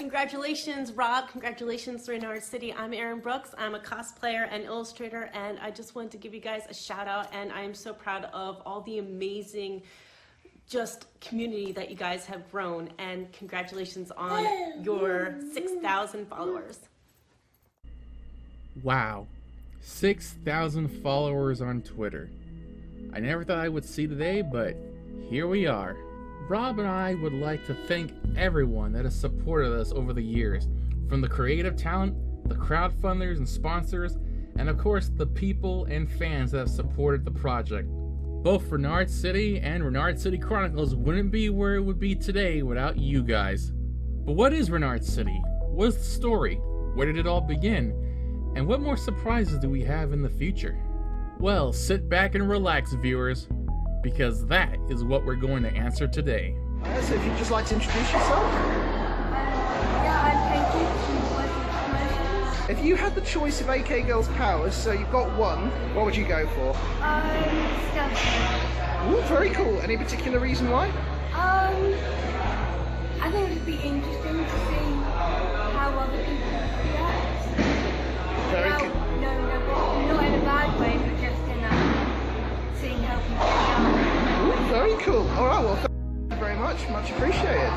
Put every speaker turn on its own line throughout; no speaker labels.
Congratulations, Rob. Congratulations, Reynard City. I'm Erin Brooks. I'm a cosplayer and illustrator, and I just wanted to give you guys a shout out, and I am so proud of all the amazing just community that you guys have grown, and congratulations on your 6,000 followers.
Wow, 6,000 followers on Twitter. I never thought I would see today, but here we are. Rob and I would like to thank everyone that has supported us over the years, from the creative talent, the crowdfunders and sponsors, and of course the people and fans that have supported the project. Both Reynard City and Reynard City Chronicles wouldn't be where it would be today without you guys. But what is Reynard City? What is the story? Where did it all begin? And what more surprises do we have in the future? Well, sit back and relax, viewers, because that is what we're going to answer today.
So if you'd just like to introduce yourself?
Yeah, I'm Katie.
If you had the choice of AK Girl's powers, so you've got one, what would you go for?
Stealth.
Ooh, very cool. Any particular reason why?
I think it'd be interesting to see how other people react.
Very good.
No, not in a bad way, but just in seeing how people react.
Ooh, very cool. All right, well, thank you very much. Much appreciated.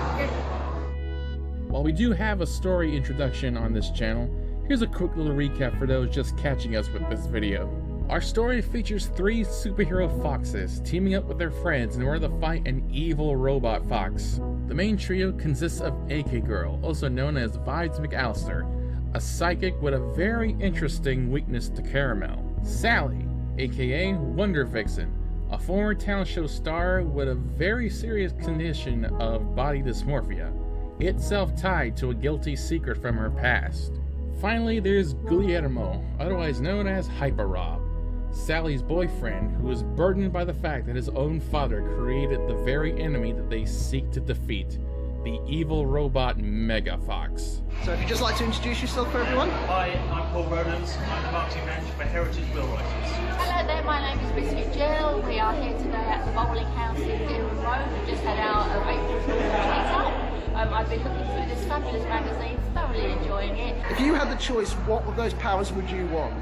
While we do have a story introduction on this channel, here's a quick little recap for those just catching us with this video. Our story features 3 superhero foxes teaming up with their friends in order to fight an evil robot fox. The main trio consists of AK Girl, also known as Vibes McAllister, a psychic with a very interesting weakness to caramel. Sally, aka Wonder Vixen, a former talent show star with a very serious condition of body dysmorphia, itself tied to a guilty secret from her past. Finally, there's Guillermo, otherwise known as Hyper Rob, Sally's boyfriend, who is burdened by the fact that his own father created the very enemy that they seek to defeat, the evil robot Mega Fox.
So if you'd just like to introduce yourself for everyone?
Hi, I'm Paul Rowlands. I'm the marketing manager for Heritage Will Writers.
Hello there, my name is Biscuit Jill. We are here today at the Bowling House in Dearham Road. We've just had our April Fool's release up. I've been looking through this fabulous magazine, thoroughly enjoying it.
If you had the choice, what of those powers would you want?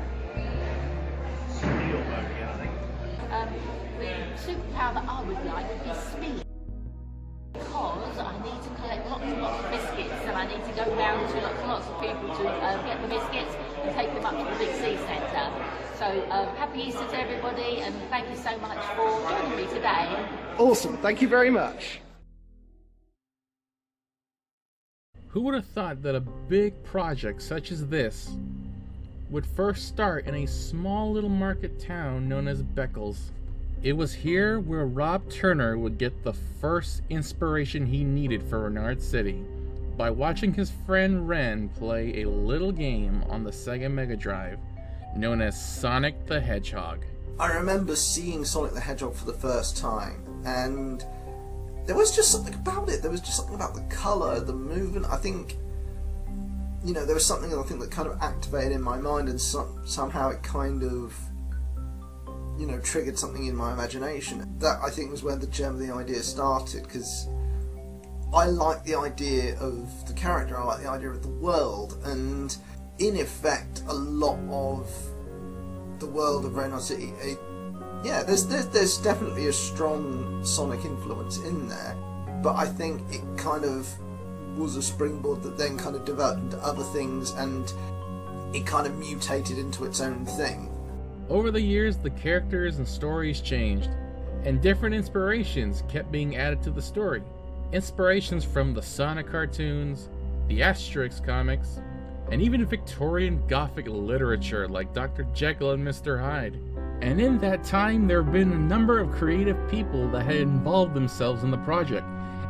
Steel Mode, I think.
The superpower that I would like would be speed. Because I need to collect lots and lots of biscuits, and I need to go round to lots and lots of people to get the biscuits and take them up to the Big C Centre. So happy Easter to everybody, and thank you so much for joining me today.
Awesome, thank you very much.
Who would have thought that a big project such as this would first start in a small little market town known as Beckles? It was here where Rob Turner would get the first inspiration he needed for Reynard City, by watching his friend Ren play a little game on the Sega Mega Drive known as Sonic the Hedgehog.
I remember seeing Sonic the Hedgehog for the first time, and there was just something about it. There was just something about the colour, the movement. I think, you know, there was something I think that kind of activated in my mind, and somehow it kind of, you know, triggered something in my imagination. That, I think, was where the germ of the idea started, because I like the idea of the character, I like the idea of the world, and in effect, a lot of the world of Reynard City, yeah, there's definitely a strong Sonic influence in there, but I think it kind of was a springboard that then kind of developed into other things, and it kind of mutated into its own thing.
Over the years, the characters and stories changed, and different inspirations kept being added to the story. Inspirations from the Sonic cartoons, the Asterix comics, and even Victorian Gothic literature like Dr. Jekyll and Mr. Hyde. And in that time, there have been a number of creative people that had involved themselves in the project,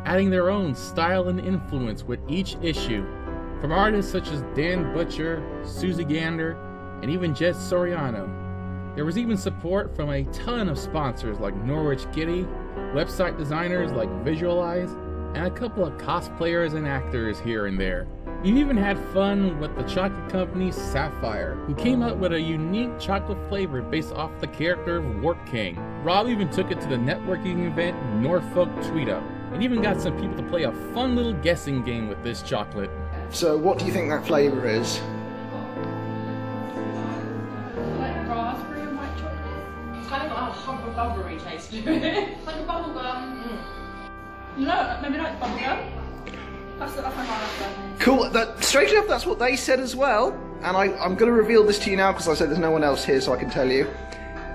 adding their own style and influence with each issue, from artists such as Dan Butcher, Susie Gander, and even Jed Soriano. There was even support from a ton of sponsors like Norwich Kitty, website designers like Visualize, and a couple of cosplayers and actors here and there. We even had fun with the chocolate company Sapphire, who came up with a unique chocolate flavor based off the character of Warp King. Rob even took it to the networking event Norfolk Tweetup, and even got some people to play a fun little guessing game with this chocolate.
So what do you think that flavour is?
Like raspberry and white chocolate. It's kind of got a hunk of bubbery taste to it. Like a bubble gum. No, maybe not bubble gum. That's my answer.
Cool. Straight enough, that's what they said as well. And I'm going to reveal this to you now because I said there's no one else here, so I can tell you.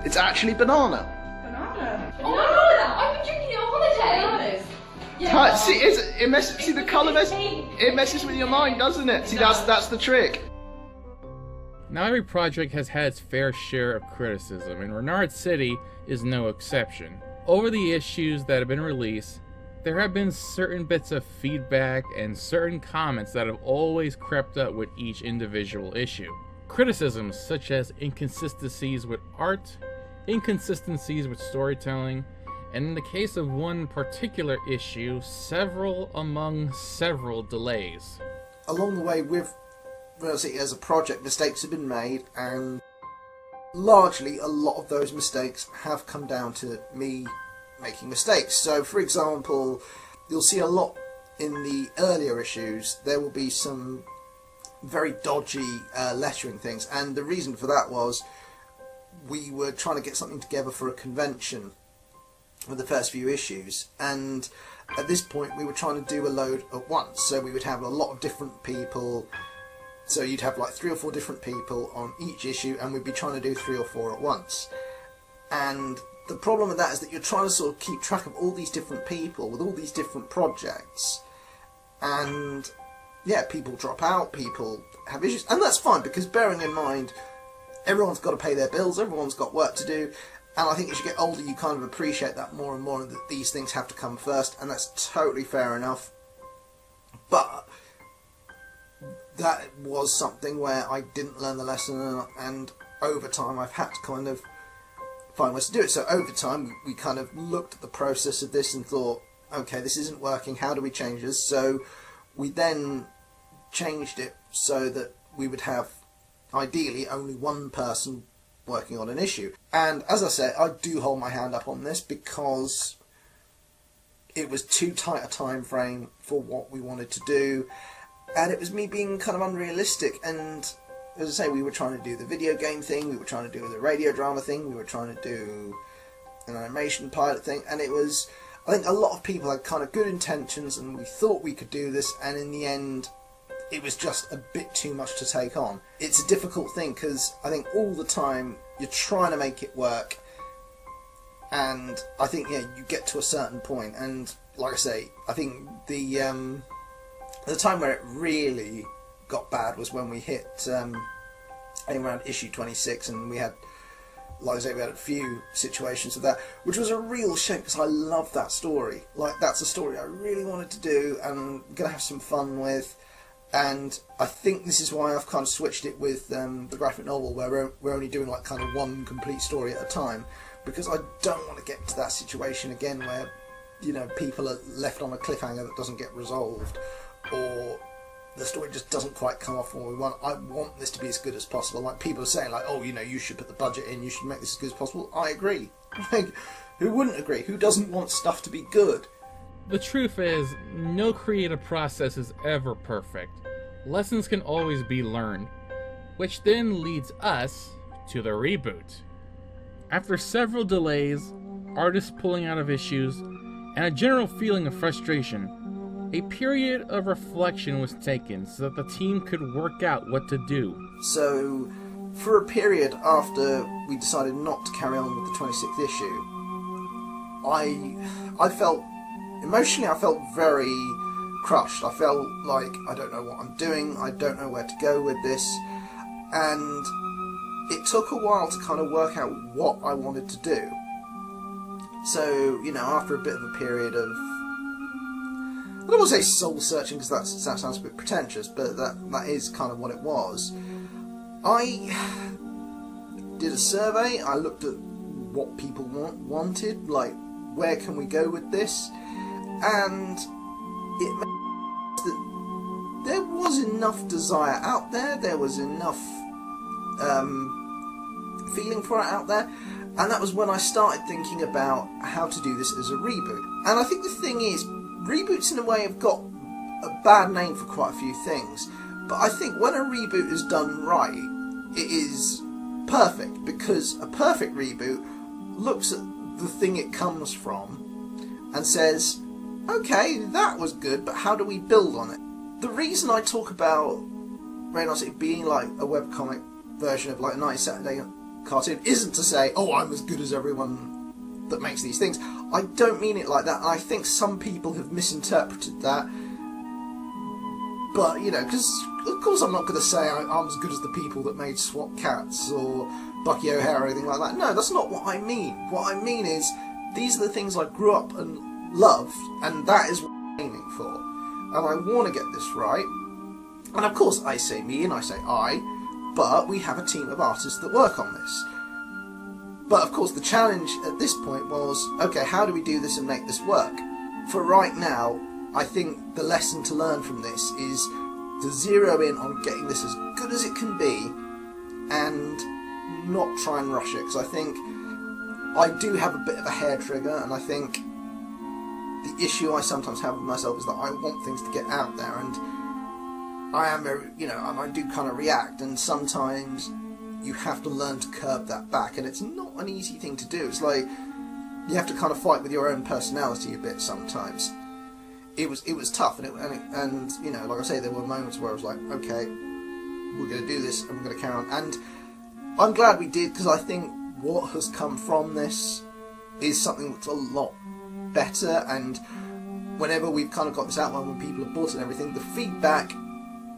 It's actually banana.
Banana. Oh my god! I've been drinking it on holiday. Yeah.
See the colour it messes with your mind, doesn't it? See, that's the trick.
Now every project has had its fair share of criticism, and Reynard City is no exception. Over the issues that have been released, there have been certain bits of feedback and certain comments that have always crept up with each individual issue. Criticisms such as inconsistencies with art, inconsistencies with storytelling, and in the case of one particular issue, several delays.
Along the way with City as a project, mistakes have been made, and largely a lot of those mistakes have come down to me making mistakes. So for example, you'll see a lot in the earlier issues, there will be some very dodgy lettering things, and the reason for that was we were trying to get something together for a convention with the first few issues, and at this point we were trying to do a load at once, so we would have a lot of different people, so you'd have like 3 or 4 different people on each issue, and we'd be trying to do 3 or 4 at once. And the problem with that is that you're trying to sort of keep track of all these different people with all these different projects, and yeah, people drop out, people have issues, and that's fine, because bearing in mind everyone's got to pay their bills, everyone's got work to do, and I think as you get older you kind of appreciate that more and more, that these things have to come first, and that's totally fair enough. But that was something where I didn't learn the lesson, and over time I've had to kind of find ways to do it. So over time we kind of looked at the process of this and thought, okay, this isn't working, how do we change this? So we then changed it so that we would have ideally only one person working on an issue. And as I said, I do hold my hand up on this because it was too tight a time frame for what we wanted to do, and it was me being kind of unrealistic. And as I say, we were trying to do the video game thing, we were trying to do the radio drama thing, we were trying to do an animation pilot thing, and it was, I think a lot of people had kind of good intentions and we thought we could do this, and in the end it was just a bit too much to take on. It's a difficult thing because I think all the time you're trying to make it work, and I think, yeah, you get to a certain point, and like I say, I think the time where it really got bad was when we hit around issue 26, and we had, like I say, we had a few situations of that, which was a real shame because I love that story. Like, that's a story I really wanted to do and gonna have some fun with, and I think this is why I've kind of switched it with the graphic novel, where we're only doing like kind of one complete story at a time, because I don't want to get to that situation again where, you know, people are left on a cliffhanger that doesn't get resolved, or the story just doesn't quite come off what we want. I want this to be as good as possible. Like, people are saying, like, oh, you know, you should put the budget in, you should make this as good as possible. I agree. Like, who wouldn't agree? Who doesn't want stuff to be good?
The truth is, no creative process is ever perfect. Lessons can always be learned, which then leads us to the reboot. After several delays, artists pulling out of issues, and a general feeling of frustration, a period of reflection was taken so that the team could work out what to do.
So, for a period after we decided not to carry on with the 26th issue, I felt, emotionally I felt very crushed. I felt like I don't know what I'm doing, I don't know where to go with this, and it took a while to kind of work out what I wanted to do. So, you know, after a bit of a period of, I don't want to say soul searching because that sounds a bit pretentious, but that is kind of what it was. I did a survey, I looked at what people wanted, like, where can we go with this, and it meant that there was enough desire out there was enough feeling for it out there, and that was when I started thinking about how to do this as a reboot. And I think the thing is, reboots in a way have got a bad name for quite a few things, but I think when a reboot is done right, it is perfect, because a perfect reboot looks at the thing it comes from and says, okay, that was good, but how do we build on it? The reason I talk about Reynard City being like a webcomic version of like a 90s Saturday cartoon isn't to say, oh, I'm as good as everyone that makes these things. I don't mean it like that. I think some people have misinterpreted that. But, you know, because of course I'm not going to say I'm as good as the people that made SWAT Cats or Bucky O'Hare or anything like that. No, that's not what I mean. What I mean is, these are the things I grew up and loved, and that is what I'm aiming for. And I want to get this right. And of course I say me and I say I, but we have a team of artists that work on this. But of course the challenge at this point was, okay, how do we do this and make this work? For right now, I think the lesson to learn from this is to zero in on getting this as good as it can be and not try and rush it, because I think I do have a bit of a hair trigger, and I think the issue I sometimes have with myself is that I want things to get out there, and I am very, you know, and I do kind of react, and sometimes you have to learn to curb that back, and it's not an easy thing to do. It's like you have to kind of fight with your own personality a bit sometimes. It was tough, and you know, like I say, there were moments where I was like, okay, we're going to do this, and we're going to carry on, and I'm glad we did, because I think what has come from this is something that's a lot better, and whenever we've kind of got this outline, when people have bought it and everything, the feedback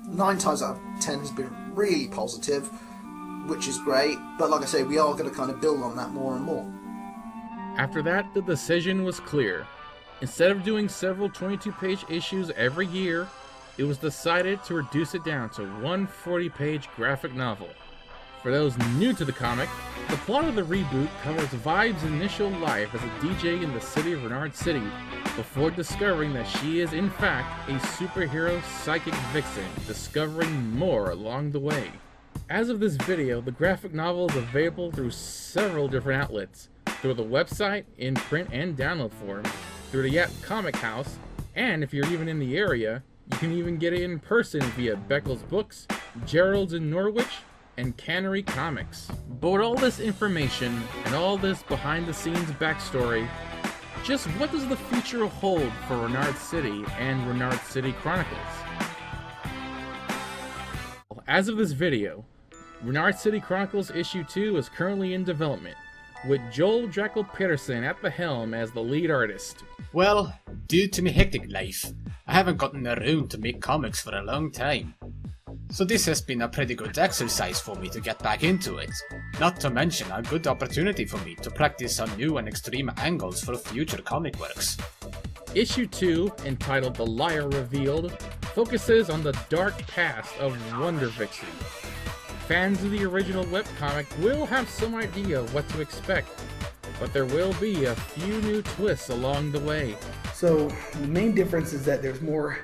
9 times out of 10 has been really positive, which is great, but like I say, we are going to kind of build on that more and more.
After that, the decision was clear. Instead of doing several 22-page issues every year, it was decided to reduce it down to one 40-page graphic novel. For those new to the comic, the plot of the reboot covers Vibe's initial life as a DJ in the city of Reynard City, before discovering that she is in fact a superhero psychic vixen, discovering more along the way. As of this video, the graphic novel is available through several different outlets, through the website, in print and download form, through the Yap Comic House, and if you're even in the area, you can even get it in person via Beckles Books, Gerald's in Norwich, and Cannery Comics. But with all this information and all this behind the scenes backstory, just what does the future hold for Reynard City and Reynard City Chronicles? As of this video, Reynard City Chronicles issue 2 is currently in development, with Joel Drackle Peterson at the helm as the lead artist.
Well, due to my hectic life, I haven't gotten around to make comics for a long time. So this has been a pretty good exercise for me to get back into it. Not to mention a good opportunity for me to practice on new and extreme angles for future comic works.
Issue 2, entitled The Liar Revealed, focuses on the dark past of Wonder Vixen. Fans of the original webcomic will have some idea of what to expect, but there will be a few new twists along the way.
So the main difference is that there's more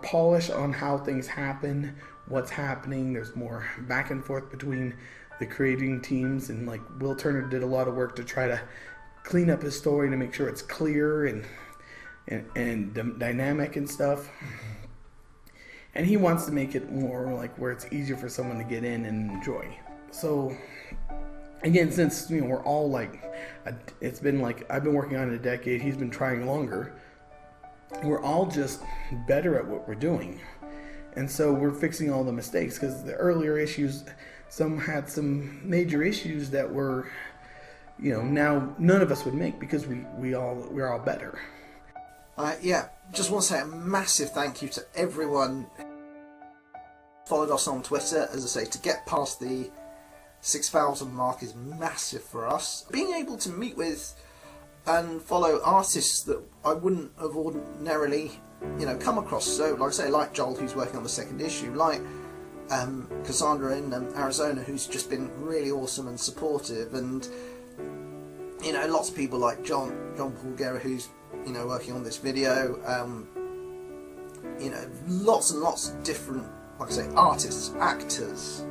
polish on how things happen, what's happening. There's more back and forth between the creating teams, and like Will Turner did a lot of work to try to clean up his story to make sure it's clear and dynamic and stuff. And he wants to make it more like where it's easier for someone to get in and enjoy. So again, since we're all like, it's been like I've been working on it a decade, he's been trying longer. We're all just better at what we're doing, and so we're fixing all the mistakes, because the earlier issues, some had some major issues that were, now none of us would make, because we're all better.
Yeah, just want to say a massive thank you to everyone who followed us on Twitter. As I say, to get past the 6,000 mark is massive for us. Being able to meet with and follow artists that I wouldn't have ordinarily, come across. So, like I say, like Joel, who's working on the second issue, like Cassandra in Arizona, who's just been really awesome and supportive, and lots of people like John Paul Guerra, who's working on this video. Lots and lots of different, like I say, artists, actors,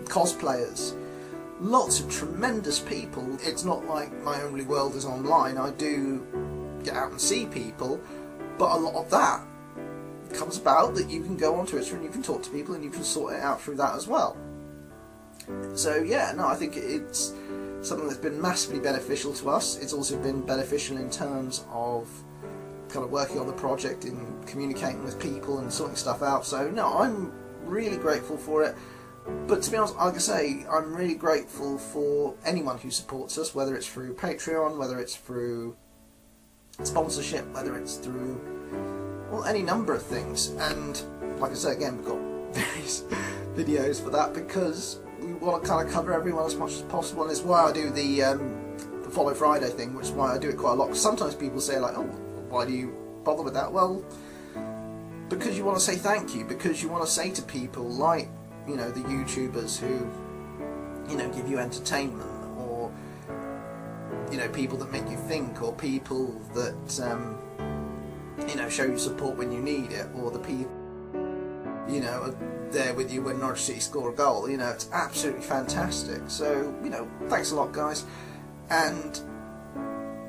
cosplayers. Lots of tremendous people. It's not like my only world is online. I do get out and see people, but a lot of that comes about that you can go on Twitter and you can talk to people and you can sort it out through that as well. So yeah, no, I think it's something that's been massively beneficial to us. It's also been beneficial in terms of kind of working on the project and communicating with people and sorting stuff out. So no, I'm really grateful for it. But to be honest, like I say, I'm really grateful for anyone who supports us, whether it's through Patreon, whether it's through sponsorship, whether it's through, well, any number of things. And like I say, again, we've got various videos for that because we want to kind of cover everyone as much as possible, and it's why I do the Follow Friday thing, which is why I do it quite a lot. Because sometimes people say like, oh, why do you bother with that? Well, because you want to say thank you, because you want to say to people like, you know, the YouTubers who, you know, give you entertainment, or, you know, people that make you think, or people that, you know, show you support when you need it, or the people, you know, are there with you when Norwich City score a goal. You know, it's absolutely fantastic. So, you know, thanks a lot, guys. And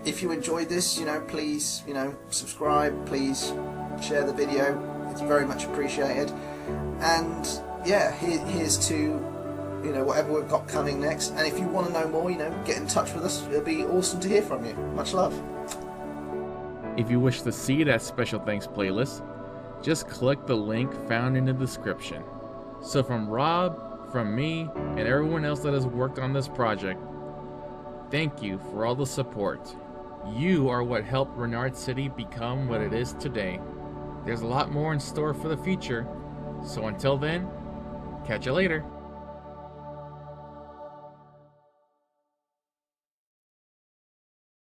if you enjoyed this, you know, please, you know, subscribe, please share the video. It's very much appreciated. And yeah, here's to, you know, whatever we've got coming next. And if you want to know more, you know, get in touch with us. It'll be awesome to hear from you. Much love.
If you wish to see that special thanks playlist, just click the link found in the description. So from Rob, from me, and everyone else that has worked on this project, thank you for all the support. You are what helped Reynard City become what it is today. There's a lot more in store for the future, so until then, catch you later.